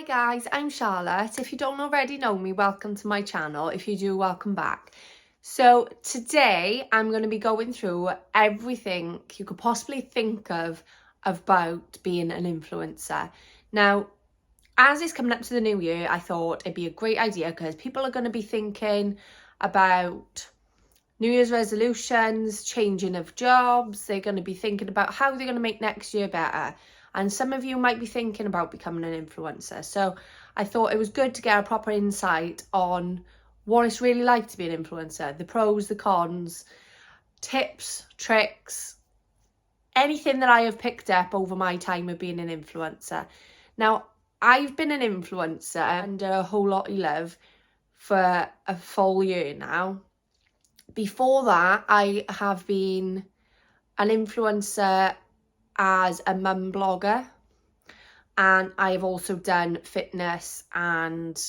guys, I'm Charlotte. If you don't already know me, welcome to my channel. If you do, welcome back. So today I'm going to be going through everything you could possibly think of about being an influencer. Now, as it's coming up to the new year, I thought it'd be a great idea because people are going to be thinking about New Year's resolutions, changing of jobs. They're going to be thinking about how they're going to make next year better. And some of you might be thinking about becoming an influencer. So I thought it was good to get a proper insight on what it's really like to be an influencer, the pros, the cons, tips, tricks, anything that I have picked up over my time of being an influencer. Now, I've been an influencer under A Whole Lot of Love for a full year now. Before that, I have been an influencer as a mum blogger, and I have also done fitness and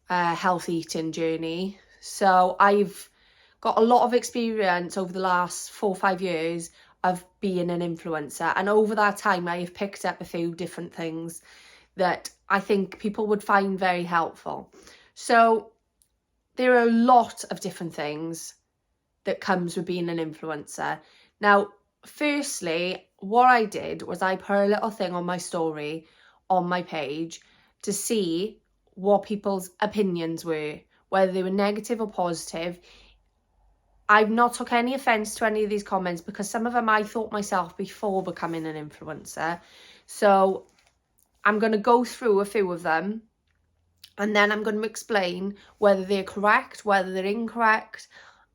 health eating journey. So I've got a lot of experience over the last 4 or 5 years of being an influencer, and over that time I have picked up a few different things that I think people would find very helpful. So there are a lot of different things that comes with being an influencer. Now, firstly, what I did was I put a little thing on my story on my page to see what people's opinions were, whether they were negative or positive. I've not took any offence to any of these comments because some of them I thought myself before becoming an influencer. So I'm going to go through a few of them, and then I'm going to explain whether they're correct, whether they're incorrect,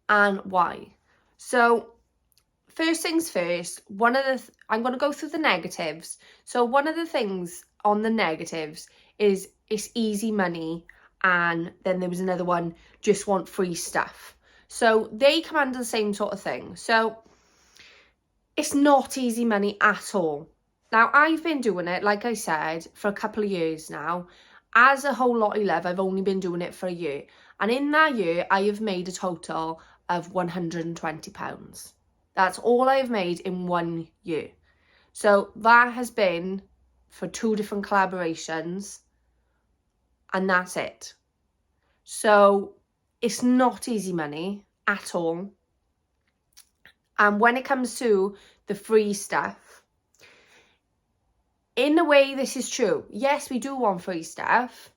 and why. So first things first, I'm going to go through the negatives. So one of the things on the negatives is it's easy money, and then there was another one, just want free stuff. So they come under the same sort of thing. So it's not easy money at all. Now, I've been doing it, like I said, for a couple of years now. As A Whole Lot of Love, I've only been doing it for a year. And in that year, I have made a total of £120. That's all I've made in 1 year. So that has been for 2 different collaborations, and that's it. So it's not easy money at all. And when it comes to the free stuff, in a way, this is true. Yes, we do want free stuff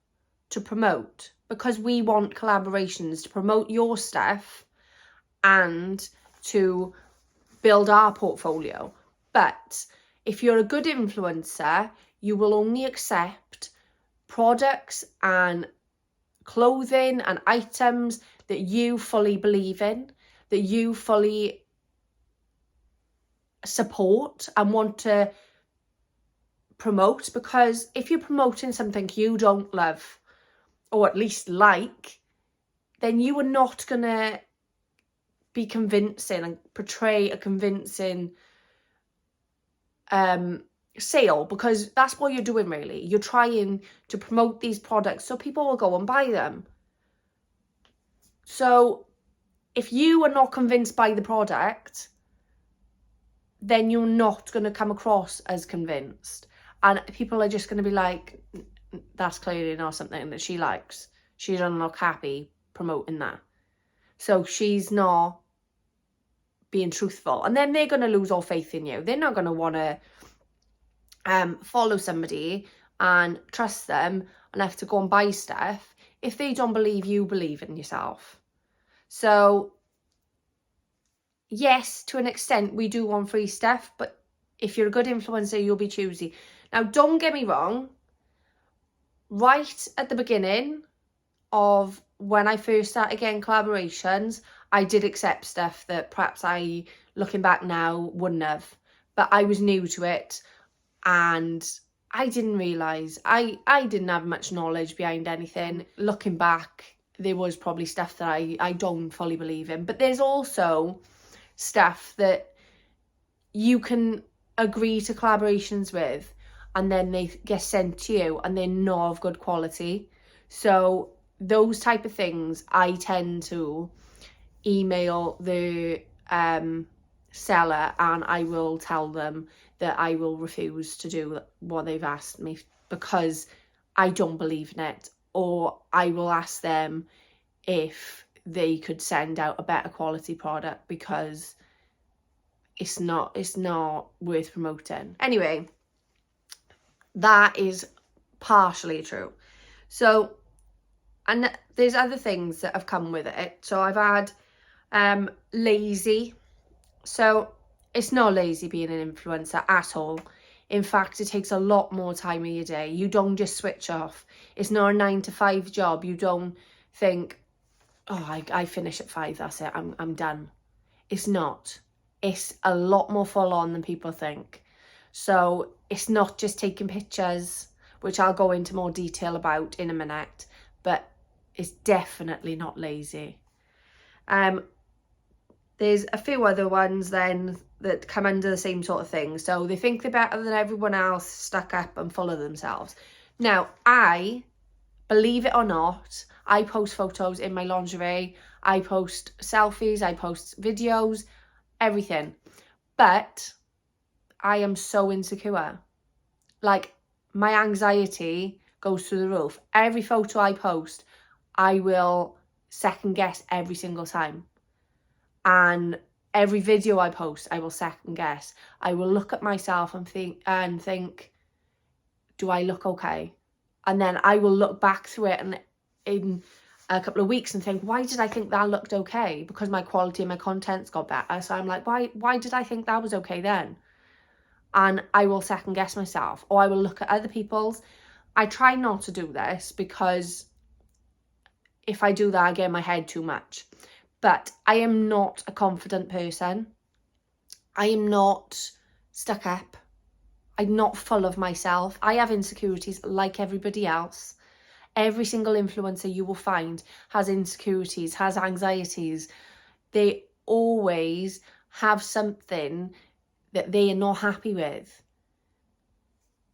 to promote because we want collaborations to promote your stuff and to build our portfolio. But if you're a good influencer, you will only accept products and clothing and items that you fully believe in, that you fully support and want to promote. Because if you're promoting something you don't love, or at least like, then you are not going to be convincing and portray a convincing sale, because that's what you're doing really. You're trying to promote these products so people will go and buy them. So if you are not convinced by the product, then you're not going to come across as convinced, and people are just going to be like, that's clearly not something that she likes. She doesn't look happy promoting that, so she's not being truthful. And then they're going to lose all faith in you. They're not going to want to follow somebody and trust them enough to go and buy stuff if they don't believe you believe in yourself. So yes, to an extent we do want free stuff, but if you're a good influencer, you'll be choosy. Now, don't get me wrong, right at the beginning of when I first started getting collaborations, I did accept stuff that perhaps I, looking back now, wouldn't have. But I was new to it, and I didn't realise, I didn't have much knowledge behind anything. Looking back, there was probably stuff that I don't fully believe in. But there's also stuff that you can agree to collaborations with, and then they get sent to you and they're not of good quality. So those type of things, I tend to email the seller, and I will tell them that I will refuse to do what they've asked me, because I don't believe in it, or I will ask them if they could send out a better quality product because it's not worth promoting. Anyway, that is partially true. So, and there's other things that have come with it. So I've had lazy. So it's not lazy being an influencer at all. In fact, it takes a lot more time of your day. You don't just switch off. It's not a 9 to 5 job. You don't think, oh, I finish at 5, that's it, I'm done. It's not. It's a lot more full on than people think. So it's not just taking pictures, which I'll go into more detail about in a minute, but it's definitely not lazy. There's a few other ones then that come under the same sort of thing. So they think they're better than everyone else, stuck up and full of themselves. Now, I, believe it or not, I post photos in my lingerie. I post selfies, I post videos, everything. But I am so insecure. Like, my anxiety goes through the roof. Every photo I post, I will second guess every single time. And every video I post, I will second guess. I will look at myself and think, do I look okay? And then I will look back through it and in a couple of weeks and think, why did I think that looked okay? Because my quality and my content's got better. So I'm like, why did I think that was okay then? And I will second guess myself, or I will look at other people's. I try not to do this because if I do that, I get in my head too much. But I am not a confident person. I am not stuck up. I'm not full of myself. I have insecurities like everybody else. Every single influencer you will find has insecurities, has anxieties. They always have something that they are not happy with.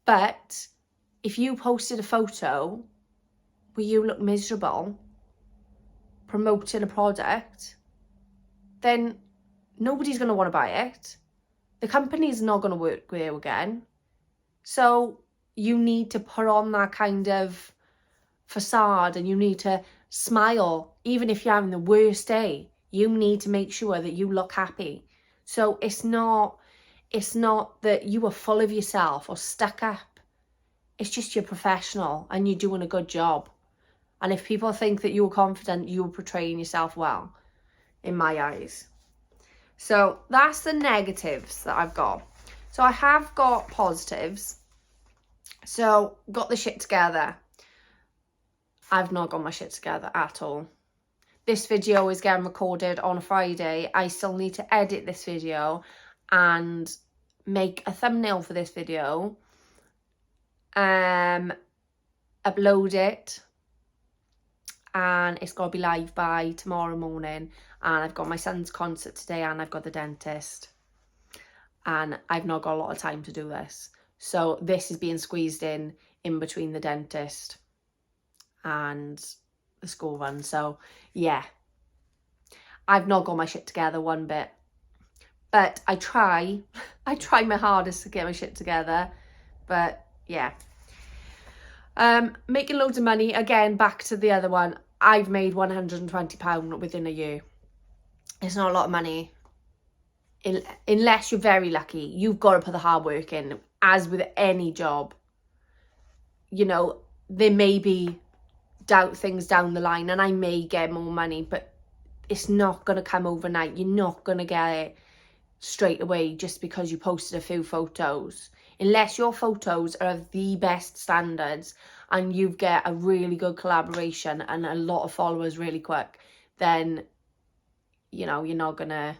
But if you posted a photo where you look miserable promoting a product, then nobody's going to want to buy it. The company's not going to work with you again. So you need to put on that kind of facade and you need to smile. Even if you're having the worst day, you need to make sure that you look happy. So it's not that you are full of yourself or stuck up. It's just you're professional and you're doing a good job. And if people think that you're confident, you're portraying yourself well, in my eyes. So that's the negatives that I've got. So I have got positives. So got the shit together. I've not got my shit together at all. This video is getting recorded on a Friday. I still need to edit this video and make a thumbnail for this video. Upload it. And it's got to be live by tomorrow morning. And I've got my son's concert today and I've got the dentist. And I've not got a lot of time to do this. So this is being squeezed in between the dentist and the school run. So yeah, I've not got my shit together one bit. But I try my hardest to get my shit together. But yeah. Making loads of money, again, back to the other one. I've made £120 within a year. It's not a lot of money. Unless you're very lucky. You've got to put the hard work in. As with any job, you know, there may be things down the line and I may get more money, but it's not going to come overnight. You're not going to get it straight away just because you posted a few photos. Unless your photos are of the best standards and you get a really good collaboration and a lot of followers really quick, then, you know, you're not going to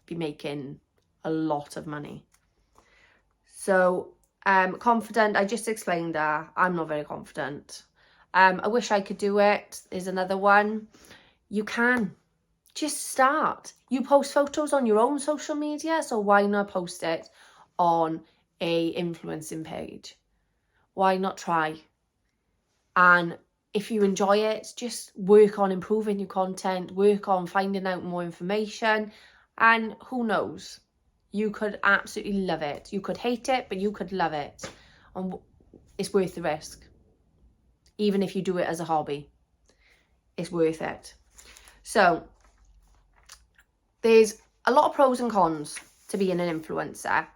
be making a lot of money. So, confident, I just explained that. I'm not very confident. I wish I could do it. Is another one. You can. Just start. You post photos on your own social media, so why not post it on a influencing page? Why not try? And if you enjoy it, just work on improving your content, work on finding out more information, and who knows, you could absolutely love it. You could hate it, but you could love it. And it's worth the risk. even if you do it as a hobby. It's worth it. So there's a lot of pros and cons to being an influencer.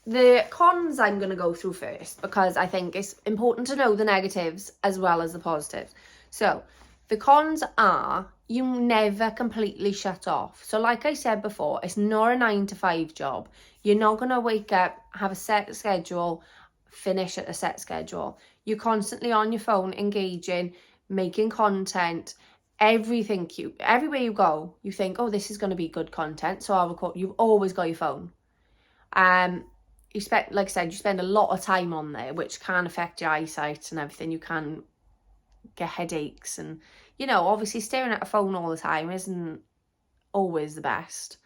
The cons I'm going to go through first, because I think it's important to know the negatives as well as the positives. So the cons are you never completely shut off. So like I said before, it's not a 9 to 5 job. You're not going to wake up, have a set schedule, finish at a set schedule. You're constantly on your phone, engaging, making content. Everywhere you go, you think, oh, this is going to be good content, so I'll record. You've always got your phone. You spend, like I said, you spend a lot of time on there, which can affect your eyesight and everything. You can get headaches, and obviously staring at a phone all the time isn't always the best.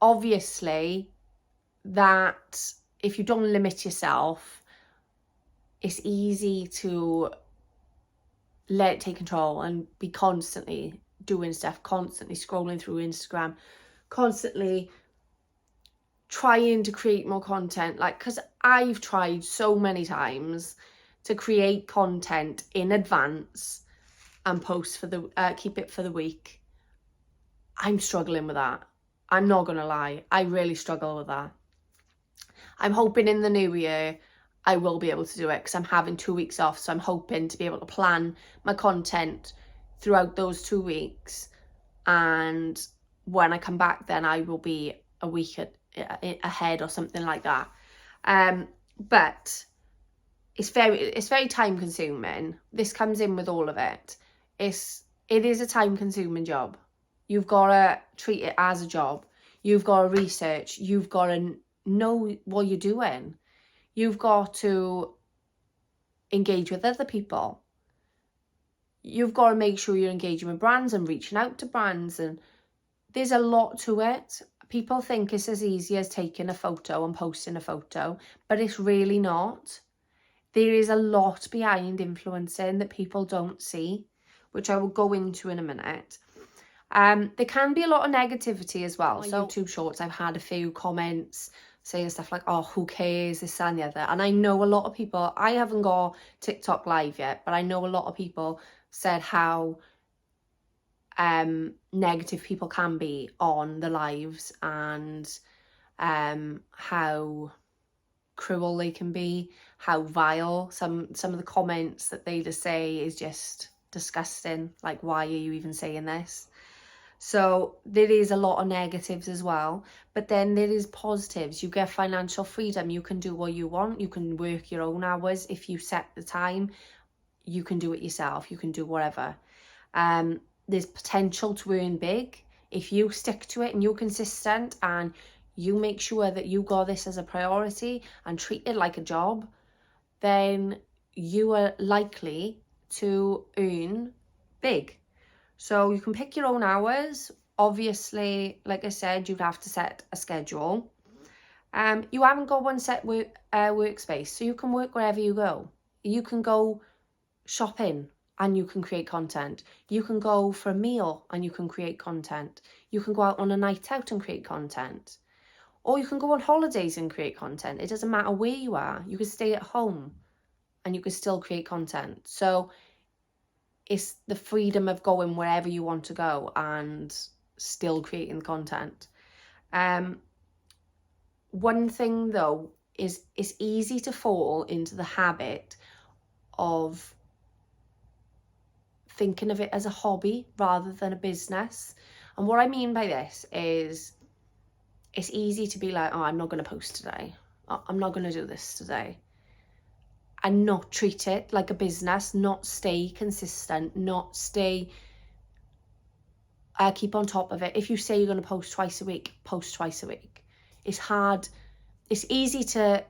Obviously, that if you don't limit yourself, it's easy to let it take control and be constantly doing stuff, constantly scrolling through Instagram, constantly trying to create more content. Like, because I've tried so many times to create content in advance and post for the keep it for the week. I'm struggling with that. I'm not gonna lie, I really struggle with that. I'm hoping in the new year I will be able to do it, because I'm having 2 weeks off, so I'm hoping to be able to plan my content throughout those 2 weeks, and when I come back then I will be a week ahead or something like that. But it's very time consuming. This comes in with all of it. It is a time consuming job. You've got to treat it as a job. You've got to research. You've got to know what you're doing. You've got to engage with other people. You've got to make sure you're engaging with brands and reaching out to brands, and there's a lot to it. People think it's as easy as taking a photo and posting a photo, but it's really not. There is a lot behind influencing that people don't see, which I will go into in a minute. There can be a lot of negativity as well. So YouTube Shorts, I've had a few comments saying stuff like, oh, who cares, this and the other. And I know a lot of people, I haven't got TikTok live yet, but I know a lot of people said how negative people can be on the lives, and how cruel they can be, how vile some of the comments that they just say is just disgusting. Like, why are you even saying this? So there is a lot of negatives as well, but then there is positives. You get financial freedom. You can do what you want. You can work your own hours. If you set the time, you can do it yourself. You can do whatever. There's potential to earn big if you stick to it and you're consistent and you make sure that you got this as a priority and treat it like a job. Then you are likely to earn big. So you can pick your own hours. Obviously, like I said, you'd have to set a schedule. You haven't got one set workspace, so you can work wherever you go. You can go shopping and you can create content. You can go for a meal and you can create content. You can go out on a night out and create content. Or you can go on holidays and create content. It doesn't matter where you are. You can stay at home and you can still create content. So it's the freedom of going wherever you want to go and still creating content. One thing though is it's easy to fall into the habit of thinking of it as a hobby rather than a business. And what I mean by this is it's easy to be like, oh, I'm not going to post today. I'm not going to do this today. And not treat it like a business, not stay consistent, not stay, keep on top of it. If you say you're going to post twice a week, post twice a week. It's hard. It's easy to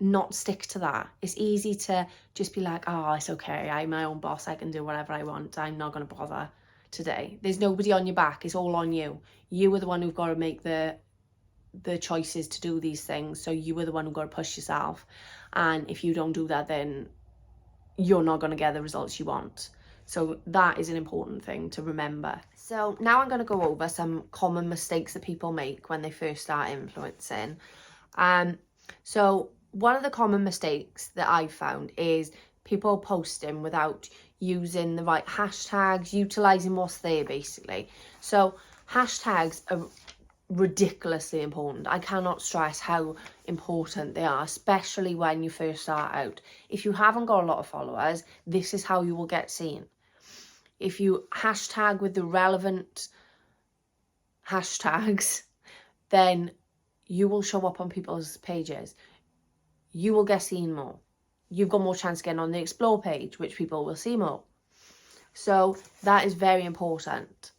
not stick to that. It's easy to just be like, oh, it's okay. I'm my own boss. I can do whatever I want. I'm not going to bother today. There's nobody on your back. It's all on you. You are the one who've got to make the choices to do these things. So you are the one who've got to push yourself. And if you don't do that, then you're not going to get the results you want. So that is an important thing to remember. So now I'm going to go over some common mistakes that people make when they first start influencing. So one of the common mistakes that I've found is people posting without using the right hashtags, utilising what's there basically. So hashtags are ridiculously important. I cannot stress how important they are, especially when you first start out. If you haven't got a lot of followers, this is how you will get seen. If you hashtag with the relevant hashtags, then you will show up on people's pages. You will get seen more. You've got more chance of getting on the explore page, which people will see more. So that is very important.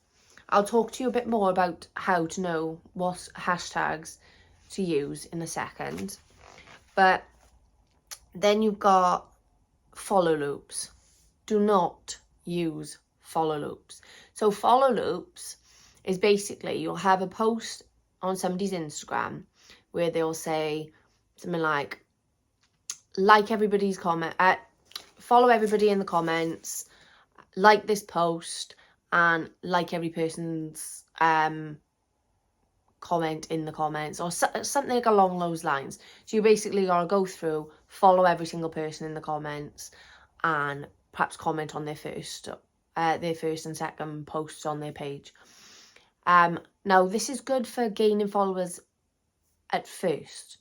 I'll talk to you a bit more about how to know what hashtags to use in a second. But then you've got follow loops. Do not use follow loops. So follow loops is basically, you'll have a post on somebody's Instagram where they'll say something like everybody's comment, follow everybody in the comments, like this post, and like every person's comment in the comments, or something along those lines. So you basically gotta go through, follow every single person in the comments, and perhaps comment on their first and second posts on their page. Now this is good for gaining followers at first,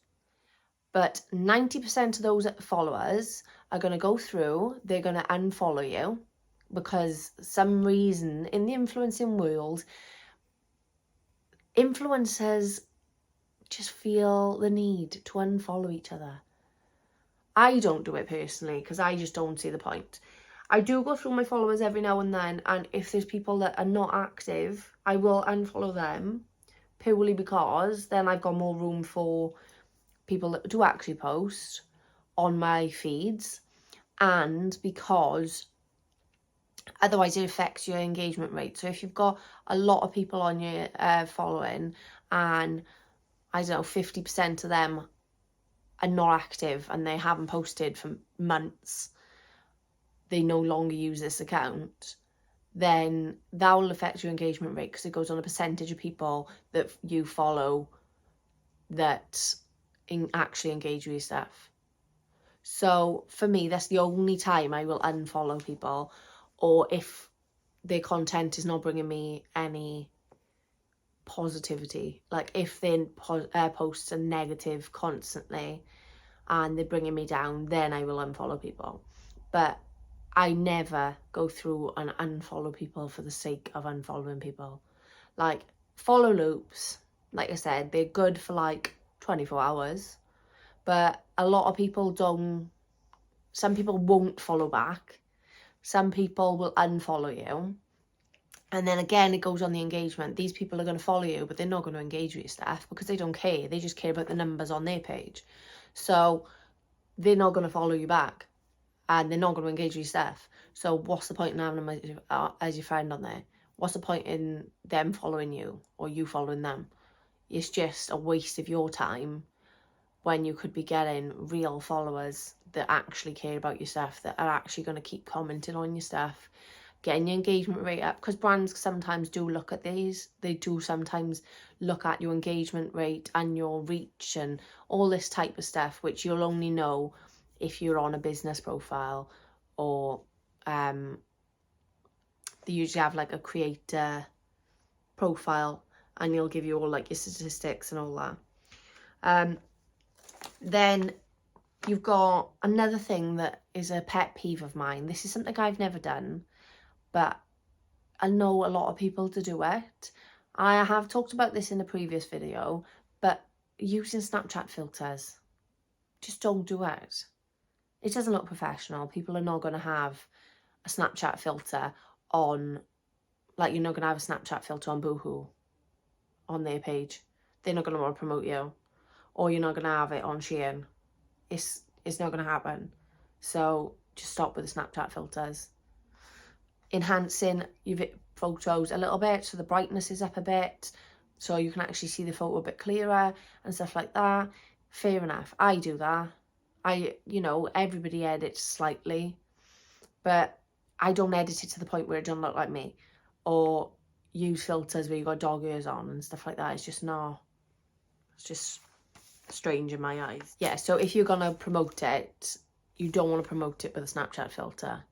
but 90% of those followers are going to go through, they're going to unfollow you, because some reason in the influencing world, influencers just feel the need to unfollow each other. I don't do it personally because I just don't see the point. I do go through my followers every now and then, and if there's people that are not active, I will unfollow them, purely because then I've got more room for people that do actually post on my feeds, and because otherwise it affects your engagement rate. So if you've got a lot of people on your following, and I don't know, 50% of them are not active and they haven't posted for months, they no longer use this account, then that will affect your engagement rate, because it goes on a percentage of people that you follow that actually engage with your stuff. So for me, that's the only time I will unfollow people, or if their content is not bringing me any positivity. Like if their posts are negative constantly and they're bringing me down, then I will unfollow people. But I never go through and unfollow people for the sake of unfollowing people. Like follow loops, like I said, they're good for like 24 hours, but a lot of people don't. Some people won't follow back, some people will unfollow you, and then again it goes on the engagement. These people are going to follow you, but they're not going to engage with your stuff because they don't care. They just care about the numbers on their page, so they're not going to follow you back and they're not going to engage with your stuff. So what's the point in having them as your friend on there? What's the point in them following you or you following them? It's just a waste of your time when you could be getting real followers that actually care about your stuff, that are actually going to keep commenting on your stuff, getting your engagement rate up. Because brands sometimes do look at these. They do sometimes look at your engagement rate and your reach and all this type of stuff, which you'll only know if you're on a business profile, or they usually have like a creator profile and you'll give you all like your statistics and all that. Then you've got another thing that is a pet peeve of mine. This is something I've never done, but I know a lot of people to do it. I have talked about this in a previous video, but using Snapchat filters, just don't do it. It doesn't look professional. People are not going to have a Snapchat filter on, like you're not going to have a Snapchat filter on Boohoo on their page. They're not going to want to promote you. Or you're not going to have it on Shein. It's not going to happen. So just stop with the Snapchat filters. Enhancing your photos a little bit so the brightness is up a bit, so you can actually see the photo a bit clearer and stuff like that. Fair enough. I do that. Everybody edits slightly, but I don't edit it to the point where it doesn't look like me, or use filters where you got dog ears on and stuff like that. It's just not. It's just strange in my eyes. Yeah, so if you're gonna promote it, you don't want to promote it with a Snapchat filter.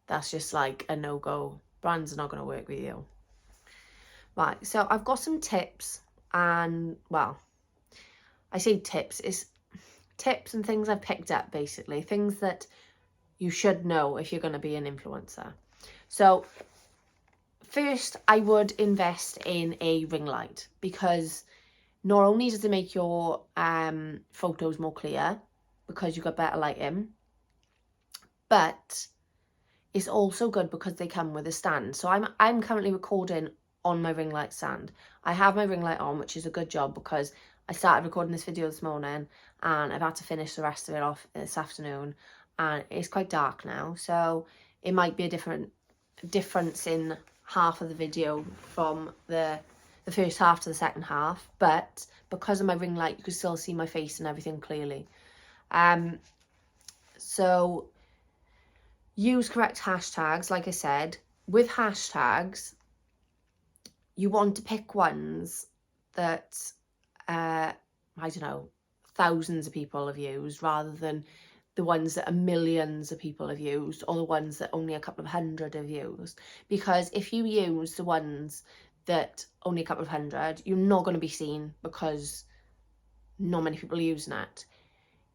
That's just like a no-go. Brands are not going to work with you. Right, so I've got some tips, and well, I say tips, it's tips and things I've picked up, basically, things that you should know if you're going to be an influencer. So first, I would invest in a ring light, because not only does it make your photos more clear because you've got better lighting, but it's also good because they come with a stand. So I'm currently recording on my ring light stand. I have my ring light on, which is a good job because I started recording this video this morning and I've had to finish the rest of it off this afternoon, and it's quite dark now, so it might be a difference in half of the video from the first half to the second half, but because of my ring light you can still see my face and everything clearly. So use correct hashtags. Like I said, with hashtags, you want to pick ones that, I don't know, thousands of people have used, rather than the ones that millions of people have used, or the ones that only a couple of hundred have used. Because if you use the ones that only a couple of hundred, you're not going to be seen because not many people are using it.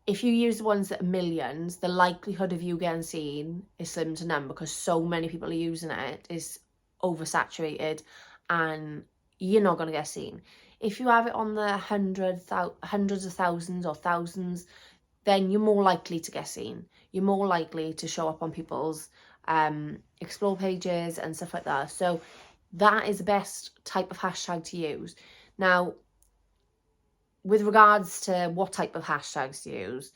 If you use the ones that are millions, the likelihood of you getting seen is slim to none, because so many people are using it, is oversaturated, and you're not going to get seen. If you have it on the hundreds of thousands or thousands, then you're more likely to get seen. You're more likely to show up on people's explore pages and stuff like that. So that is the best type of hashtag to use. Now, with regards to what type of hashtags to use,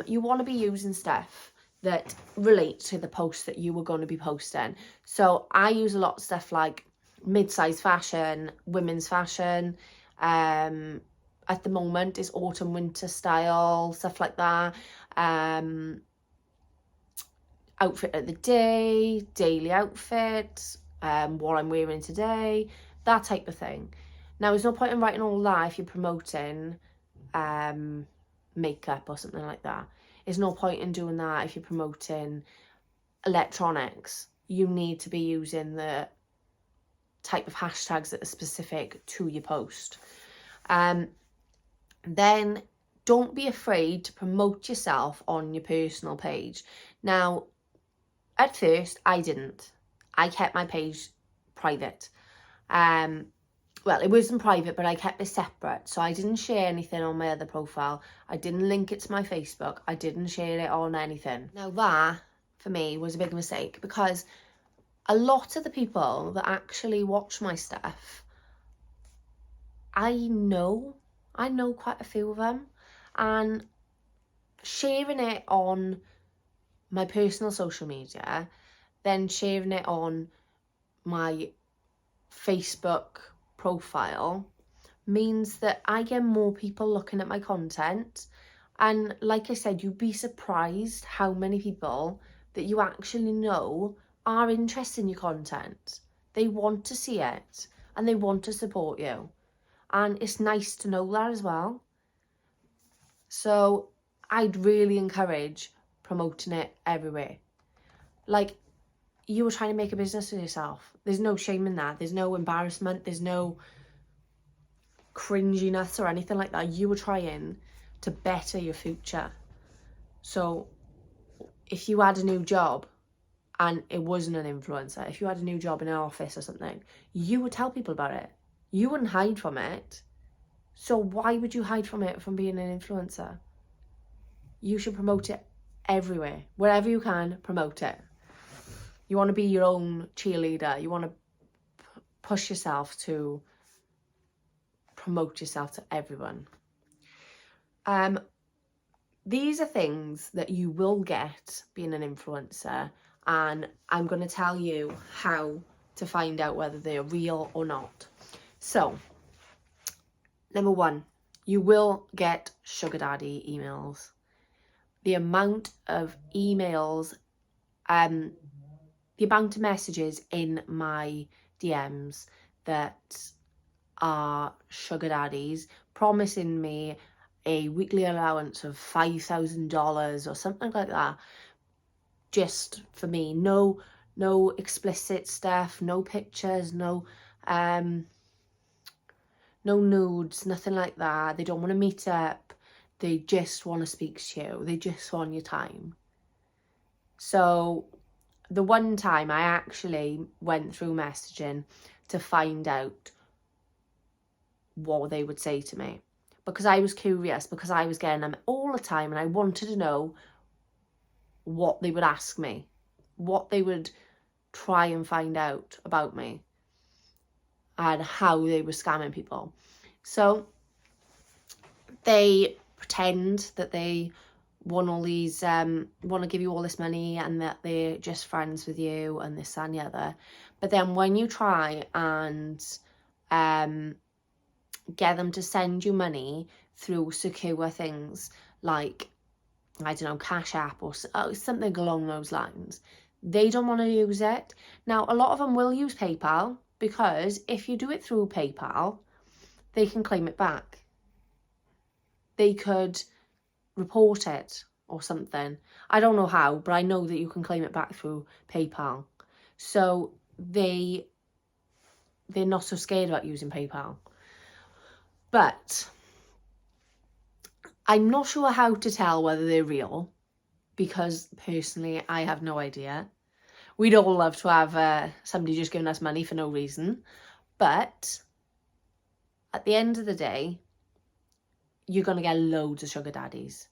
you want to be using stuff that relate to the post that you were going to be posting. So I use a lot of stuff like mid-size fashion, women's fashion. At the moment is autumn winter style, stuff like that. Outfit of the day, daily outfit, what I'm wearing today, that type of thing. Now, there's no point in writing all that if you're promoting makeup or something like that. There's no point in doing that if you're promoting electronics. You need to be using the type of hashtags that are specific to your post. Then don't be afraid to promote yourself on your personal page. Now, at first, I didn't. I kept my page private. Well, it wasn't private, but I kept it separate. So I didn't share anything on my other profile. I didn't link it to my Facebook. I didn't share it on anything. Now that, for me, was a big mistake, because a lot of the people that actually watch my stuff, I know quite a few of them, and sharing it on my personal social media, then sharing it on my Facebook profile, means that I get more people looking at my content. And like I said, you'd be surprised how many people that you actually know are interested in your content. They want to see it and they want to support you, and it's nice to know that as well. So I'd really encourage promoting it everywhere. Like, you were trying to make a business with yourself. There's no shame in that. There's no embarrassment. There's no cringiness or anything like that. You were trying to better your future. So if you had a new job and it wasn't an influencer, if you had a new job in an office or something, you would tell people about it. You wouldn't hide from it. So why would you hide from it from being an influencer? You should promote it everywhere. Wherever you can, promote it. You want to be your own cheerleader. You want to push yourself to promote yourself to everyone. These are things that you will get being an influencer, and I'm going to tell you how to find out whether they're real or not. So, number one, you will get sugar daddy emails. The amount of emails, the amount of messages in my DMs that are sugar daddies promising me a weekly allowance of $5,000 or something like that, just for me. No explicit stuff, no pictures, no nudes, nothing like that. They don't want to meet up. They just want to speak to you. They just want your time. So the one time I actually went through messaging to find out what they would say to me, because I was curious, because I was getting them all the time and I wanted to know what they would ask me, what they would try and find out about me, and how they were scamming people. So they pretend that they want all these, want to give you all this money and that they're just friends with you and this and the other. But then when you try and get them to send you money through secure things like, I don't know, Cash App or something along those lines, they don't want to use it. Now, a lot of them will use PayPal, because if you do it through PayPal, they can claim it back. They could report it or something. I don't know how, but I know that you can claim it back through PayPal. So they're not so scared about using PayPal. But I'm not sure how to tell whether they're real, because personally I have no idea. We'd all love to have somebody just giving us money for no reason. But at the end of the day, you're going to get loads of sugar daddies.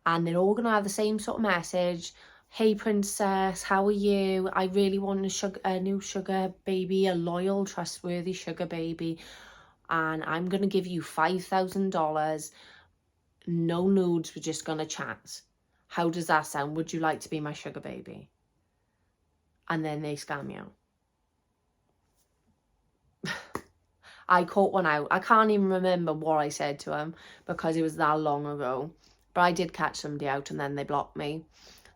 And they're all going to have the same sort of message. Hey, princess, how are you? I really want a new sugar baby, a loyal, trustworthy sugar baby. And I'm going to give you $5,000. No nudes, we're just going to chat. How does that sound? Would you like to be my sugar baby? And then they scam you. I caught one out. I can't even remember what I said to him because it was that long ago. But I did catch somebody out and then they blocked me.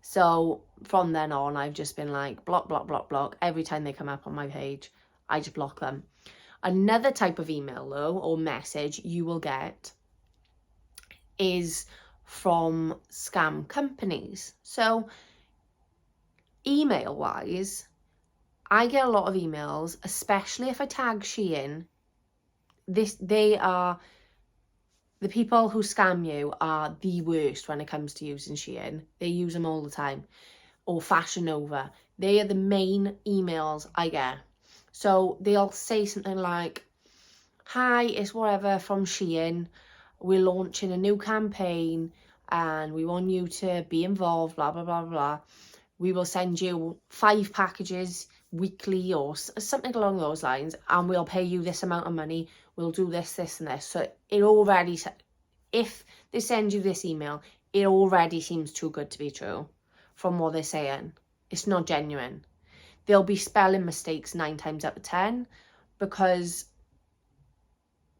So from then on, I've just been like, block, block, block, block. Every time they come up on my page, I just block them. Another type of email, though, or message you will get is from scam companies. So email-wise, I get a lot of emails, especially if I tag Shein. They are, the people who scam you are the worst when it comes to using Shein. They use them all the time. Or Fashion Nova. They are the main emails I get. So they'll say something like, hi, it's whatever from Shein. We're launching a new campaign and we want you to be involved, blah, blah, blah, blah. We will send you 5 packages weekly or something along those lines, and we'll pay you this amount of money. We'll do this, this and this. So it already, if they send you this email, it already seems too good to be true from what they're saying. It's not genuine. There'll be spelling mistakes 9 times out of 10 because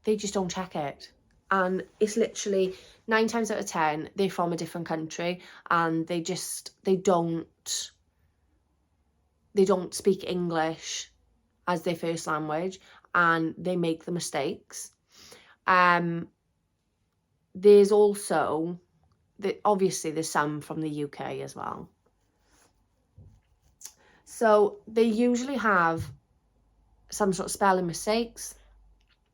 they just don't check it. And it's literally 9 times out of 10, they're from a different country and they don't speak English as their first language and they make the mistakes. There's also, obviously there's some from the UK as well. So they usually have some sort of spelling mistakes.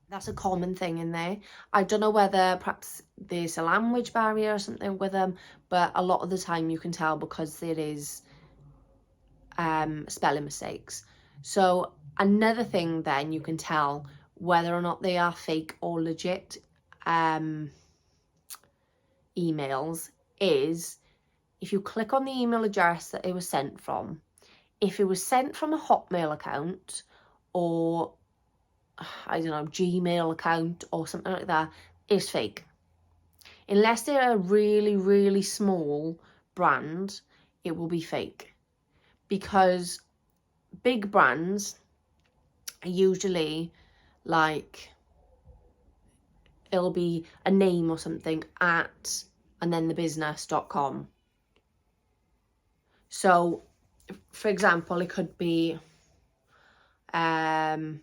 That's a common thing in there. I don't know whether perhaps there's a language barrier or something with them, but a lot of the time you can tell because there is spelling mistakes. So another thing then you can tell whether or not they are fake or legit emails is if you click on the email address that it was sent from. If it was sent from a Hotmail account or, I don't know, Gmail account or something like that, it's fake. Unless they're a really, really small brand, it will be fake. Because big brands are usually like, it'll be a name or something at, and then the business.com. So, for example, it could be, I don't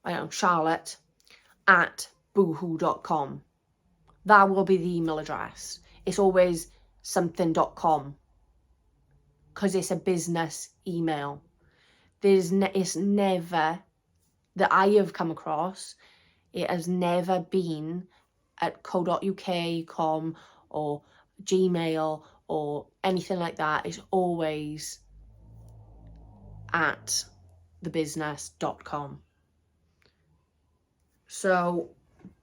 know, Charlotte at boohoo.com. That will be the email address. It's always something.com because it's a business email. It's never, that I have come across, it has never been at co.uk, com, or Gmail, or anything like that. It's always at thebusiness.com. So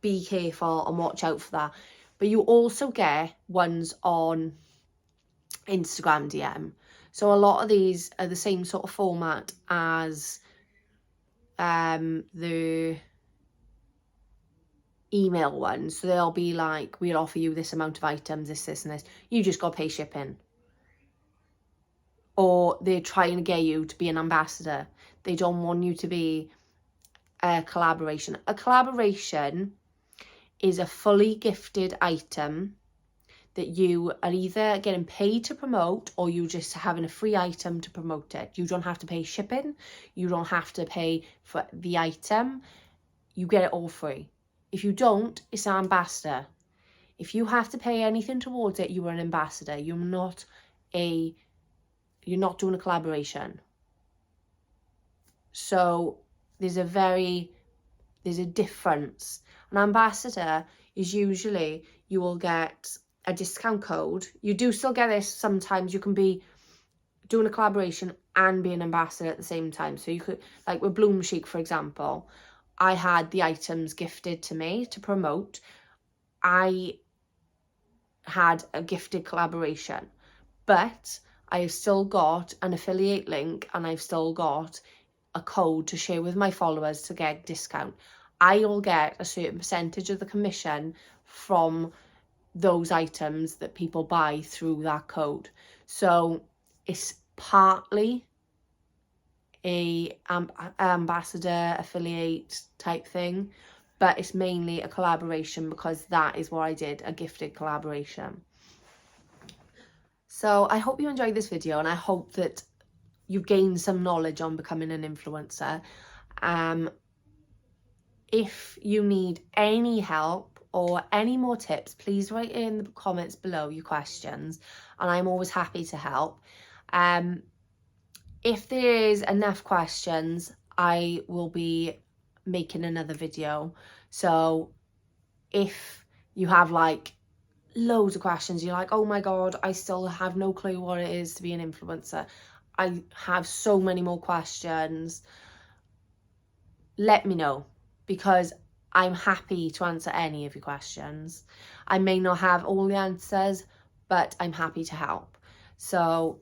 be careful and watch out for that. But you also get ones on Instagram DM. So a lot of these are the same sort of format as the email ones. So they'll be like, we'll offer you this amount of items, this and this. You just got to pay shipping. Or they're trying to get you to be an ambassador. They don't want you to be a collaboration. A collaboration is a fully gifted item that you are either getting paid to promote or you just having a free item to promote it. You don't have to pay shipping. You don't have to pay for the item. You get it all free. If you don't, it's an ambassador. If you have to pay anything towards it, you are an ambassador. You're not doing a collaboration. So there's a difference. An ambassador is usually, you will get a discount code. You do still get this sometimes. You can be doing a collaboration and be an ambassador at the same time. So you could, like with Bloom Chic, for example, I had the items gifted to me to promote. I had a gifted collaboration, but I have still got an affiliate link and I've still got a code to share with my followers to get a discount. I will get a certain percentage of the commission from those items that people buy through that code. So it's partly a ambassador affiliate type thing, but it's mainly a collaboration because that is what I did, a gifted collaboration. So I hope you enjoyed this video and I hope that you've gained some knowledge on becoming an influencer. If you need any help or any more tips, please write in the comments below your questions and I'm always happy to help. If there is enough questions, I will be making another video. So if you have like loads of questions, you're like, oh my god, I still have no clue what it is to be an influencer, I have so many more questions, let me know, because I'm happy to answer any of your questions. I may not have all the answers, but I'm happy to help. So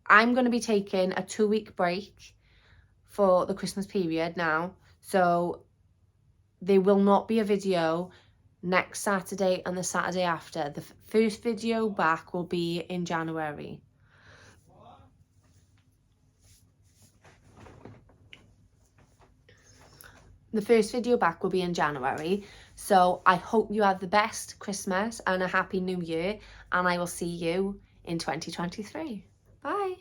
I'm going to be taking a 2-week break for the Christmas period now. So there will not be a video next Saturday and the Saturday after. The first video back will be in January. The first video back will be in January. So I hope you have the best Christmas and a happy new year, and I will see you in 2023. Bye.